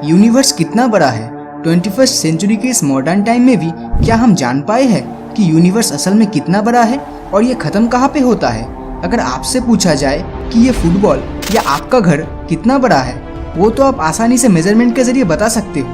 Universe कितना बड़ा है? 21st सेंचुरी के इस मॉडर्न टाइम में भी क्या हम जान पाए हैं कि यूनिवर्स असल में कितना बड़ा है और ये ख़त्म कहाँ पे होता है? अगर आपसे पूछा जाए कि ये फुटबॉल या आपका घर कितना बड़ा है, वो तो आप आसानी से मेजरमेंट के जरिए बता सकते हो,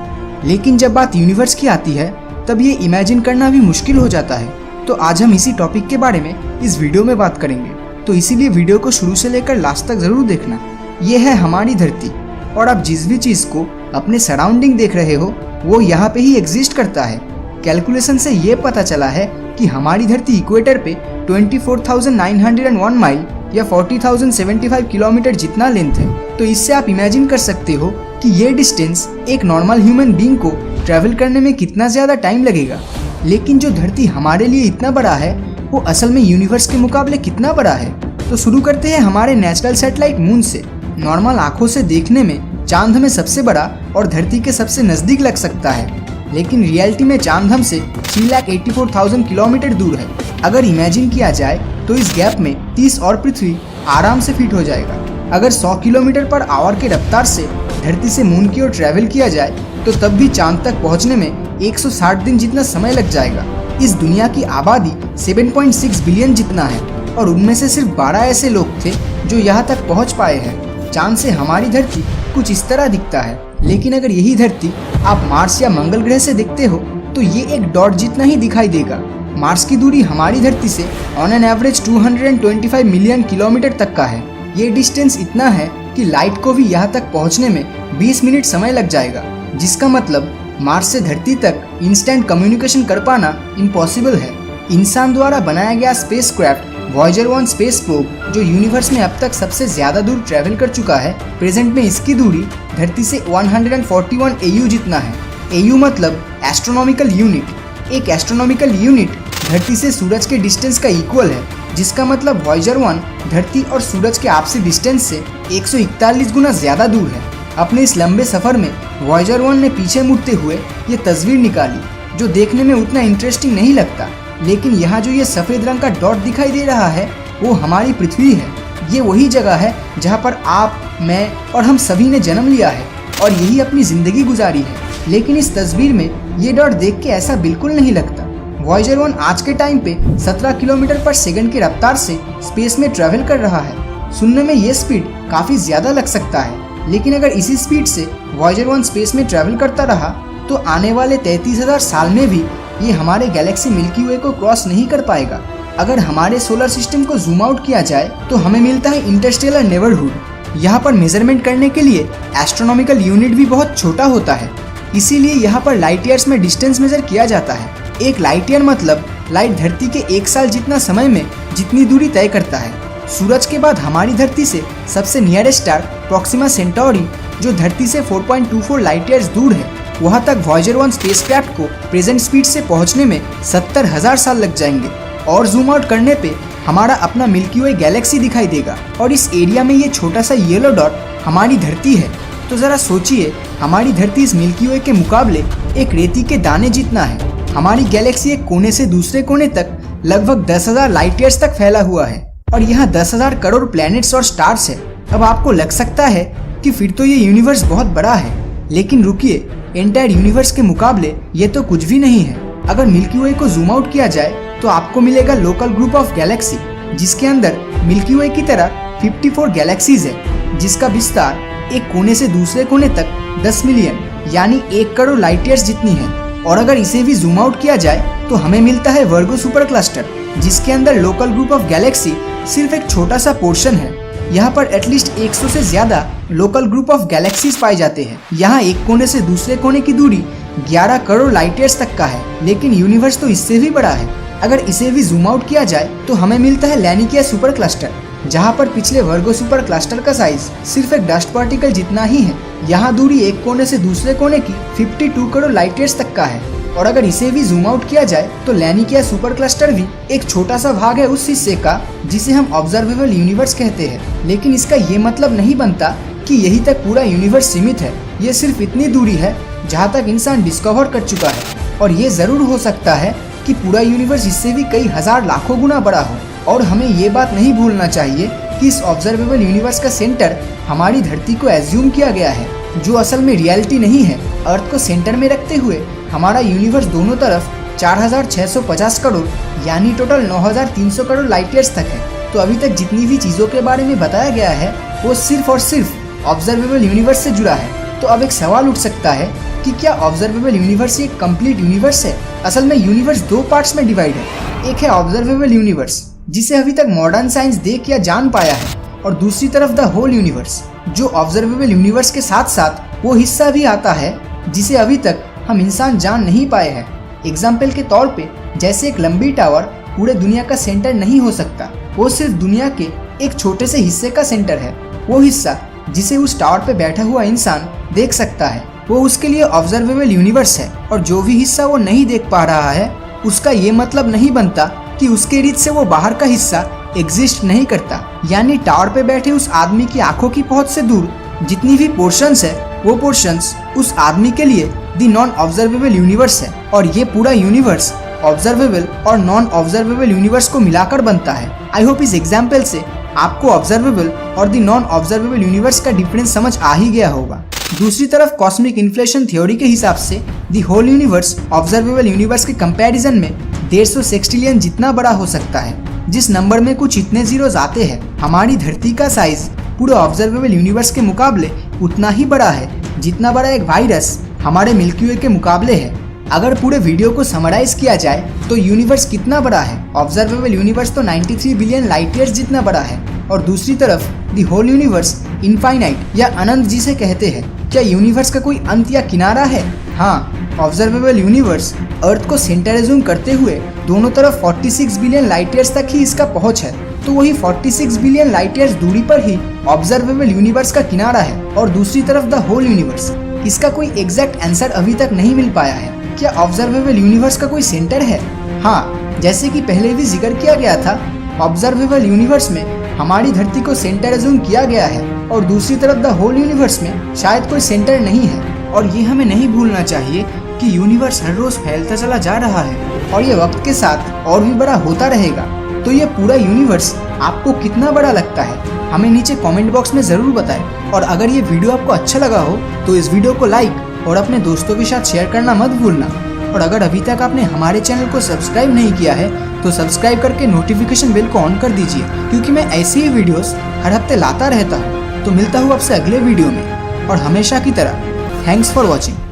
लेकिन जब बात यूनिवर्स की आती है तब ये इमेजिन करना भी मुश्किल हो जाता है। तो आज हम इसी टॉपिक के बारे में इस वीडियो में बात करेंगे, तो इसीलिए वीडियो को शुरू से लेकर लास्ट तक ज़रूर देखना। ये है हमारी धरती, और आप जिस भी चीज़ को अपने सराउंडिंग देख रहे हो वो यहाँ पे ही एग्जिस्ट करता है। कैलकुलेशन से ये पता चला है कि हमारी धरती इक्वेटर पे 24,901 माइल या 40,075 किलोमीटर जितना लेंथ है। तो इससे आप इमेजिन कर सकते हो कि ये डिस्टेंस एक नॉर्मल ह्यूमन बीइंग को ट्रैवल करने में कितना ज़्यादा टाइम लगेगा। लेकिन जो धरती हमारे लिए इतना बड़ा है वो असल में यूनिवर्स के मुकाबले कितना बड़ा है? तो शुरू करते हैं हमारे नेचुरल सैटेलाइट मून से। नॉर्मल आंखों से देखने में चांद हमें सबसे बड़ा और धरती के सबसे नज़दीक लग सकता है, लेकिन रियलिटी में चांद हमसे 3,84,000 किलोमीटर दूर है। अगर इमेजिन किया जाए तो इस गैप में 30 और पृथ्वी आराम से फिट हो जाएगा। अगर 100 किलोमीटर पर आवर के रफ्तार से धरती से मून की ओर ट्रैवल किया जाए तो तब भी चांद तक पहुंचने में 160 दिन जितना समय लग जाएगा। इस दुनिया की आबादी 7.6 बिलियन जितना है और उनमें से सिर्फ 12 ऐसे लोग थे जो यहाँ तक पहुँच पाए हैं। चांद से हमारी धरती कुछ इस तरह दिखता है, लेकिन अगर यही धरती आप मार्स या मंगल ग्रह से देखते हो तो ये एक डॉट जितना ही दिखाई देगा। मार्स की दूरी हमारी धरती से on an average 225 million kilometre तक का है। ये डिस्टेंस इतना है कि लाइट को भी यहाँ तक पहुँचने में 20 मिनट समय लग जाएगा, जिसका मतलब मार्स से धरती तक इंस्टेंट कम्युनिकेशन कर पाना इम्पॉसिबल है। इंसान द्वारा बनाया गया स्पेसक्राफ्ट वॉयेजर 1 स्पेस प्रोब जो यूनिवर्स में अब तक सबसे ज़्यादा दूर ट्रैवल कर चुका है, प्रेजेंट में इसकी दूरी धरती से 141 AU जितना है। AU मतलब एस्ट्रोनॉमिकल यूनिट। एक एस्ट्रोनॉमिकल यूनिट धरती से सूरज के डिस्टेंस का इक्वल है, जिसका मतलब वॉयेजर 1 धरती और सूरज के आपसी डिस्टेंस से 141 गुना ज़्यादा दूर है। अपने इस लंबे सफ़र में वॉयेजर 1 ने पीछे मुड़ते हुए ये तस्वीर निकाली, जो देखने में उतना इंटरेस्टिंग नहीं लगता, लेकिन यहाँ जो ये सफ़ेद रंग का डॉट दिखाई दे रहा है वो हमारी पृथ्वी है। ये वही जगह है जहाँ पर आप, मैं और हम सभी ने जन्म लिया है और यही अपनी ज़िंदगी गुजारी है। लेकिन इस तस्वीर में ये डॉट देख के ऐसा बिल्कुल नहीं लगता। वॉयेजर 1 आज के टाइम पे 17 किलोमीटर पर सेकंड की रफ्तार से स्पेस में ट्रैवल कर रहा है। सुनने में ये स्पीड काफ़ी ज़्यादा लग सकता है, लेकिन अगर इसी स्पीड से वॉयेजर 1 स्पेस में ट्रैवल करता रहा तो आने वाले 33,000 साल में भी ये हमारे गैलेक्सी मिल्की वे को क्रॉस नहीं कर पाएगा। अगर हमारे सोलर सिस्टम को जूम आउट किया जाए तो हमें मिलता है इंटरस्टेलर नेबरहुड। यहाँ पर मेजरमेंट करने के लिए एस्ट्रोनॉमिकल यूनिट भी बहुत छोटा होता है, इसीलिए यहाँ पर लाइट ईयर्स में डिस्टेंस मेजर किया जाता है। एक लाइट ईयर मतलब लाइट धरती के 1 साल जितना समय में जितनी दूरी तय करता है। सूरज के बाद हमारी धरती से सबसे नियरेस्ट स्टार प्रोक्सिमा सेंटोरी जो धरती से 4.24 लाइट ईयर्स दूर है, वहाँ तक वॉयेजर 1 स्पेसक्राफ्ट को प्रेजेंट स्पीड से पहुँचने में 70,000 साल लग जाएंगे। और जूम आउट करने पे हमारा अपना मिल्की वे गैलेक्सी दिखाई देगा और इस एरिया में ये छोटा सा येलो डॉट हमारी धरती है। तो ज़रा सोचिए, हमारी धरती इस मिल्की वे के मुकाबले एक रेती के दाने जितना है। हमारी गैलेक्सी एक कोने से दूसरे कोने तक लगभग 10,000 लाइट ईयर्स तक फैला हुआ है और यहाँ 10,000 करोड़ प्लैनेट्स और स्टार्स है। अब आपको लग सकता है कि फिर तो ये यूनिवर्स बहुत बड़ा है, लेकिन रुकिए, एंटायर यूनिवर्स के मुकाबले ये तो कुछ भी नहीं है। अगर मिल्की वे को जूम आउट किया जाए तो आपको मिलेगा लोकल ग्रुप ऑफ गैलेक्सी, जिसके अंदर मिल्की वे की तरह 54 गैलेक्सीज है, जिसका विस्तार एक कोने से दूसरे कोने तक 10 मिलियन यानी 1 करोड़ लाइट ईयर्स जितनी है। और अगर इसे भी जूम आउट किया जाए तो हमें मिलता है वर्गो सुपर क्लस्टर, जिसके अंदर लोकल ग्रुप ऑफ गैलेक्सी सिर्फ एक छोटा सा पोर्शन है। यहाँ पर एटलीस्ट 100 से ज़्यादा लोकल ग्रुप ऑफ गैलेक्सीज पाए जाते हैं। यहाँ एक कोने से दूसरे कोने की दूरी 11 करोड़ लाइट ईयर्स तक का है, लेकिन यूनिवर्स तो इससे भी बड़ा है। अगर इसे भी जूम आउट किया जाए तो हमें मिलता है लैनिकिया सुपर क्लस्टर, जहाँ पर पिछले वर्गो सुपर क्लस्टर का साइज सिर्फ एक डस्ट पार्टिकल जितना ही है। यहाँ दूरी एक कोने से दूसरे कोने की 52 करोड़ लाइट ईयर्स तक का है। और अगर इसे भी जूम आउट किया जाए तो लैनिकिया सुपर क्लस्टर भी एक छोटा सा भाग है उस हिस्से का जिसे हम ऑब्जर्वेबल यूनिवर्स कहते हैं। लेकिन इसका ये मतलब नहीं बनता कि यही तक पूरा यूनिवर्स सीमित है। ये सिर्फ इतनी दूरी है जहाँ तक इंसान डिस्कवर कर चुका है, और ये जरूर हो सकता है कि पूरा यूनिवर्स इससे भी कई हजार लाखों गुना बड़ा हो। और हमें ये बात नहीं भूलना चाहिए कि इस ऑब्जर्वेबल यूनिवर्स का सेंटर हमारी धरती को एज्यूम किया गया है। जो असल में रियलिटी नहीं है। अर्थ को सेंटर में रखते हुए हमारा यूनिवर्स दोनों तरफ 4650 करोड़ यानी टोटल 9300 करोड़ लाइट ईयर्स तक है। तो अभी तक जितनी भी चीज़ों के बारे में बताया गया है वो सिर्फ और सिर्फ ऑब्जर्वेबल यूनिवर्स से जुड़ा है। तो अब एक सवाल उठ सकता है कि क्या ऑब्जर्वेबल यूनिवर्स एक कंप्लीट यूनिवर्स है? असल में यूनिवर्स दो पार्ट्स में डिवाइड है। एक है ऑब्जर्वेबल यूनिवर्स जिसे अभी तक मॉडर्न साइंस देख या जान पाया है, और दूसरी तरफ द होल यूनिवर्स जो ऑब्जर्वेबल यूनिवर्स के साथ साथ वो हिस्सा भी आता है जिसे अभी तक हम इंसान जान नहीं पाए हैं। एग्जाम्पल के तौर पे जैसे एक लंबी टावर पूरे दुनिया का सेंटर नहीं हो सकता, वो सिर्फ दुनिया के एक छोटे से हिस्से का सेंटर है। वो हिस्सा जिसे उस टावर पे बैठा हुआ इंसान देख सकता है वो उसके लिए ऑब्जर्वेबल यूनिवर्स है, और जो भी हिस्सा वो नहीं देख पा रहा है उसका ये मतलब नहीं बनता कि उसके रीच से वो बाहर का हिस्सा एग्जिस्ट नहीं करता। यानी टावर पे बैठे उस आदमी की आंखों की पहुंच से दूर जितनी भी पोर्शंस है वो पोर्शंस उस आदमी के लिए दी नॉन ऑब्जर्वेबल यूनिवर्स है, और ये पूरा यूनिवर्स ऑब्जर्वेबल और नॉन ऑब्जर्वेबल यूनिवर्स को मिलाकर बनता है। आई होप इस एग्जाम्पल से आपको ऑब्जर्वेबल और दी नॉन ऑब्जर्वेबल यूनिवर्स का डिफरेंस समझ आ ही गया होगा। दूसरी तरफ कॉस्मिक इन्फ्लेशन थ्योरी के हिसाब से the whole universe observable universe के कंपैरिजन में 150 सेक्सटिलियन जितना बड़ा हो सकता है। जिस नंबर में कुछ इतने जीरोस आते हैं, हमारी धरती का साइज पूरे ऑब्जर्वेबल यूनिवर्स के मुकाबले उतना ही बड़ा है जितना बड़ा एक वायरस हमारे मिल्की वे के मुकाबले है। अगर पूरे वीडियो को समराइज किया जाए तो यूनिवर्स कितना बड़ा है? ऑब्जर्वेबल यूनिवर्स तो 93 बिलियन लाइट ईयर्स जितना बड़ा है, और दूसरी तरफ दी होल यूनिवर्स इनफाइनाइट या अनंत जिसे कहते हैं। क्या यूनिवर्स का कोई अंत या किनारा है? हाँ, ऑब्जर्वेबल यूनिवर्स अर्थ को सेंटर एज्यूम करते हुए दोनों तरफ 46 बिलियन लाइट ईयर्स तक ही इसका पहुंच है। तो वही 46 बिलियन लाइट ईयर्स दूरी पर ही ऑब्जर्वेबल यूनिवर्स का किनारा है, और दूसरी तरफ द होल यूनिवर्स। इसका कोई एग्जैक्ट आंसर अभी तक नहीं मिल पाया है। क्या ऑब्जर्वेबल यूनिवर्स का कोई सेंटर है? हाँ, जैसे कि पहले भी जिक्र किया गया था, ऑब्जर्वेबल यूनिवर्स में हमारी धरती को सेंटर एज्यूम किया गया है, और दूसरी तरफ द होल यूनिवर्स में शायद कोई सेंटर नहीं है। और ये हमें नहीं भूलना चाहिए कि यूनिवर्स हर रोज फैलता चला जा रहा है, और ये वक्त के साथ और भी बड़ा होता रहेगा। तो ये पूरा यूनिवर्स आपको कितना बड़ा लगता है? हमें नीचे कमेंट बॉक्स में ज़रूर बताएं। और अगर ये वीडियो आपको अच्छा लगा हो तो इस वीडियो को लाइक और अपने दोस्तों के साथ शेयर करना मत भूलना। और अगर अभी तक आपने हमारे चैनल को सब्सक्राइब नहीं किया है तो सब्सक्राइब करके नोटिफिकेशन बेल को ऑन कर दीजिए, क्योंकि मैं ऐसे ही वीडियोस हर हफ्ते लाता रहता हूँ। तो मिलता हूँ आपसे अगले वीडियो में, और हमेशा की तरह थैंक्स फॉर वॉचिंग।